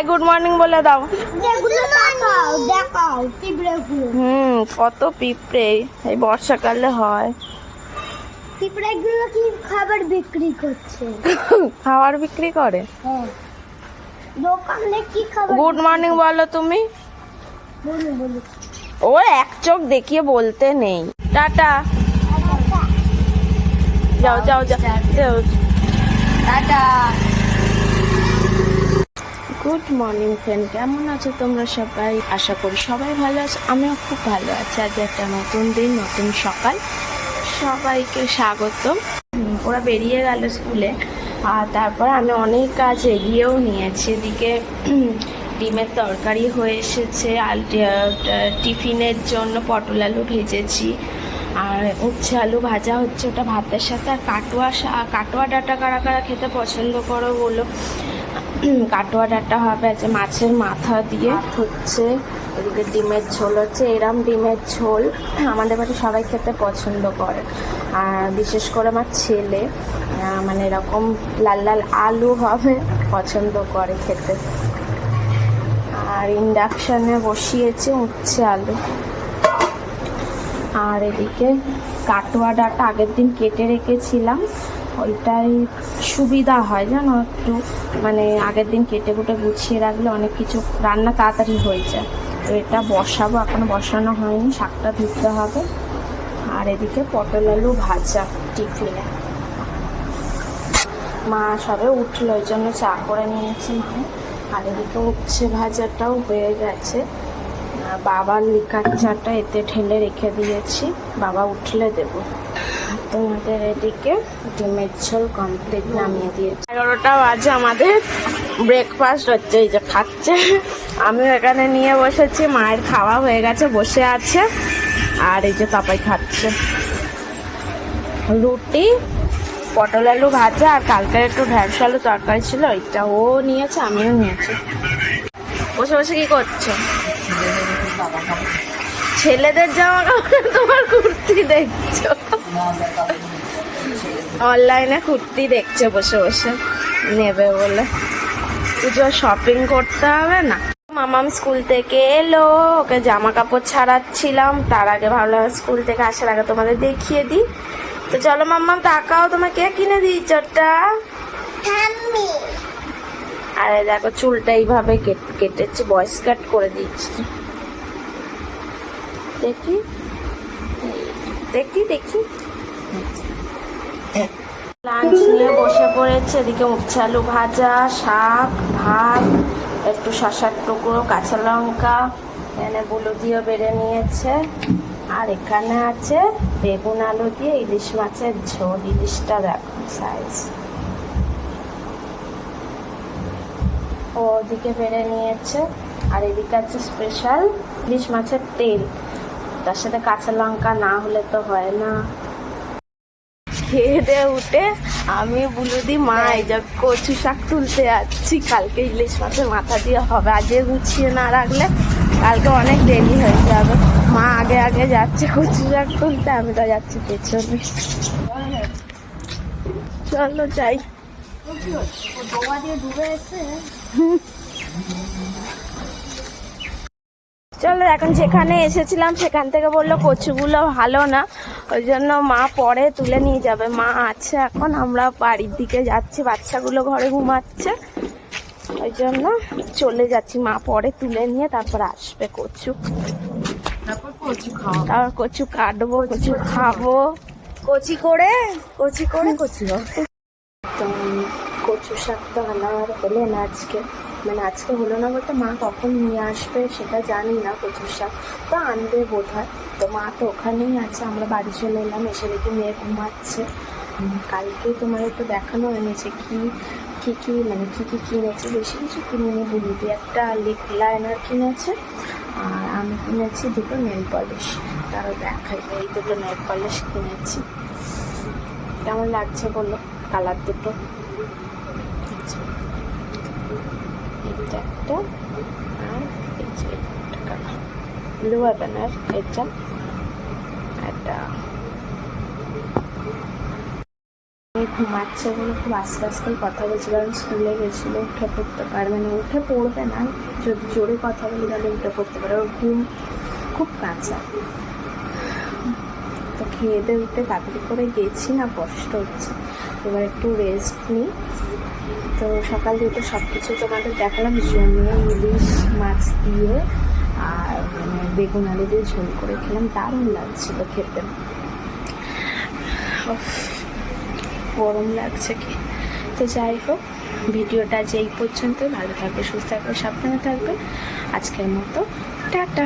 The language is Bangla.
গুড মর্নিং বলে দাও। কত পিঁপড়ে এই বর্ষাকালে হয়। পিঁপড়েগুলো কি খাবার বিক্রি করছে? খাবার বিক্রি করে? হ্যাঁ। দোকানে কি খাবার? গুড মর্নিং বলো তুমি। বলো। ওর এক চোখ দেখিয়ে বলতে নেই। টাটা। যাও টাটা। গুড মর্নিং ফ্রেন্ড, কেমন আছো তোমরা সবাই? আশা করি সবাই ভালো আছো, আমিও খুব ভালো আছি। আজ একটা নতুন দিন, নতুন সকাল, সবাইকে স্বাগত। ওরা বেরিয়ে গেল স্কুলে, আর তারপর আমি অনেক কাজ এগিয়েও নিয়েছি। এদিকে ডিমের তরকারি হয়ে এসেছে, টিফিনের জন্য পটল আলু ভেজেছি, আর উচ্ছে আলু ভাজা হচ্ছে, ওটা ভাতের সাথে। আর কাটোয়া ডাঁটা কারা কারা খেতে পছন্দ করো বলো। কাটোয়া ডাঁটা হবে, আছে মাছের মাথা দিয়ে হচ্ছে। এদিকে ডিমের ঝোল হচ্ছে। এরম ডিমের ঝোল আমাদের বাড়ি সবাই খেতে পছন্দ করে, আর বিশেষ করে আমার ছেলে মানে এরকম লাল লাল আলু হবে পছন্দ করে খেতে। আর ইন্ডাকশানে বসিয়েছি উচ্ছে আলু। আর এদিকে কাটোয়া ডাঁটা আগের দিন কেটে রেখেছিলাম, ওইটাই সুবিধা হয় জানো, একটু মানে আগের দিন কেটে কুটে গুছিয়ে রাখলে অনেক কিছু রান্না তাড়াতাড়ি হয়ে যায়। তো এটা বসাবো, এখনো বসানো হয়নি, শাকটা ধুতে হবে। আর এদিকে পটল আলু ভাজা টিফিনে। মা সবে উঠলো, ওই জন্য চা করে নিয়েছি। আর এদিকে উচ্ছে ভাজাটাও হয়ে গেছে। বাবার লিকার চাটা এতে ঢেলে রেখে দিয়েছি, বাবা উঠলে দেবো। তোমাদের এদিকে ডিমের ঝোল কমপ্লিট, নামিয়ে দিয়েছি। 11টা বাজে, আমাদের ব্রেকফাস্ট হচ্ছে, এই যে খাচ্ছে। আমিও এখানে নিয়ে বসেছি, মায়ের খাওয়া হয়ে গেছে, বসে আছে। আর এই যে পাপাই খাচ্ছে রুটি, পটল আলু ভাজা, আর কালকের একটু ঢ্যাঁড়স আলু তরকারি ছিল, ওইটা ও নিয়েছে, আমিও নিয়েছি। বসে বসে কি করছো? ছেলেদের জামা কাপড় তোমার কুর্তি দেখছো? অনলাইনে কুর্তি দেখছো বসে বসে, নেবে বলে। পুজো শপিং করতে হবে না? মামাম স্কুল থেকে এলো, ওকে জামা কাপড় ছাড়াচ্ছিলাম। তার আগে ভাবলাম স্কুল থেকে আসার আগে তোমাদের দেখিয়ে দিই। তো চলো মাম্মাম, তাকাও, তোমাকে কে কিনে দিয়েছ ওটা? আরে দেখো, চুলটা এইভাবে কেটেছি, বয়েস কাট করে দিচ্ছি। দেখি লাঞ্চ নিয়ে বসে পড়েছে। এদিকে উচ্ছে আলু ভাজা, শাক, ভাত, একটু শশার টুকরো, কাঁচা লঙ্কা, এখানে বুলো দিয়ে বেড়ে নিয়েছে। আর এখানে আছে বেগুন আলু দিয়ে ইলিশ মাছের ঝোল। ইলিশটা দেখো সাইজ। ওদিকে বেড়ে নিয়েছে। আর এদিকে আছে স্পেশাল ইলিশ মাছের তেল, তার সাথে কাঁচা লঙ্কা, না হলে তো হয় না। খেয়ে দিয়ে উঠে আমি বুলুদি মা এই যে কচু শাক তুলতে যাচ্ছি। কালকে ইলিশ মাছের মাথা দিয়ে হবে, আজকে গুছিয়ে না রাখলে কালকে অনেক দেরি হয়ে যাবে। মা আগে আগে যাচ্ছে কচু শাক তুলতে, আমি তো যাচ্ছি পেছনে। চলো যাই। চলো, এখন যেখানে এসেছিলাম সেখান থেকে বললো কচুগুলো ভালো না, ওই জন্য মা পরে তুলে নিয়ে যাবে। মা আছে এখন, আমরা বাড়ির দিকে যাচ্ছি, বাচ্চাগুলো ঘরে ঘুমাচ্ছে, ওই জন্য চলে যাচ্ছি। মা পরে তুলে নিয়ে তারপর আসবে কচু, তারপর কচু কাটবো, কচু খাবো, কচি করে কচু কচু শাক তো আমার হলো না আজকে, মানে আজকে হলো না বলতে মা কখন নিয়ে আসবে সেটা জানি না। কচুর শাক তো আনবে বোধ হয়, তো মা তো ওখানেই আছে। আমরা বাড়ি চলে এলাম, এসে দেখি মেয়ে ঘুমাচ্ছে। কালকে তোমার একটু দেখানো এনেছে কি মানে কি কিনেছে, বেশি কিছু কিনিনি। বুলুদি একটা লিপ লাইনার কিনেছে, আর আমি কিনেছি দুটো নেল পলিশ। তারও দেখাই, এই দুটো নেল পলিশ কিনেছি। কেমন লাগছে বলো কালার দুটো? এটা একটা, আর একটা কালার ব্লু অ্যাভেনার, এটা একটা ঘুমাচ্ছে বলে খুব আস্তে আস্তেই কথা বলছি, কারণ স্কুলে গেছিলো, উঠে পড়তে পারবে না, উঠে পড়বে না, যদি জোরে কথা বলি তাহলে উঠে পড়তে পারে, ওর ঘুম খুব কাঁচা। তো খেয়ে দিয়ে উঠে তাড়াতাড়ি করে গেছি না, কষ্ট হচ্ছে, এবার একটু রেস্ট নিই। তো সকাল দিয়ে তো সব কিছু তোমাদের দেখালাম, জমিয়ে ইলিশ মাছ দিয়ে আর বেগুন আলু দিয়ে ঝোল করে খেলাম, দারুণ লাগছিল খেতে। গরম লাগছে কি। তো যাই হোক, ভিডিওটা যে এই পর্যন্ত, ভালো থাকবে, সুস্থ থাকবে, সাবধানে থাকবে। আজকের মতো টাটা।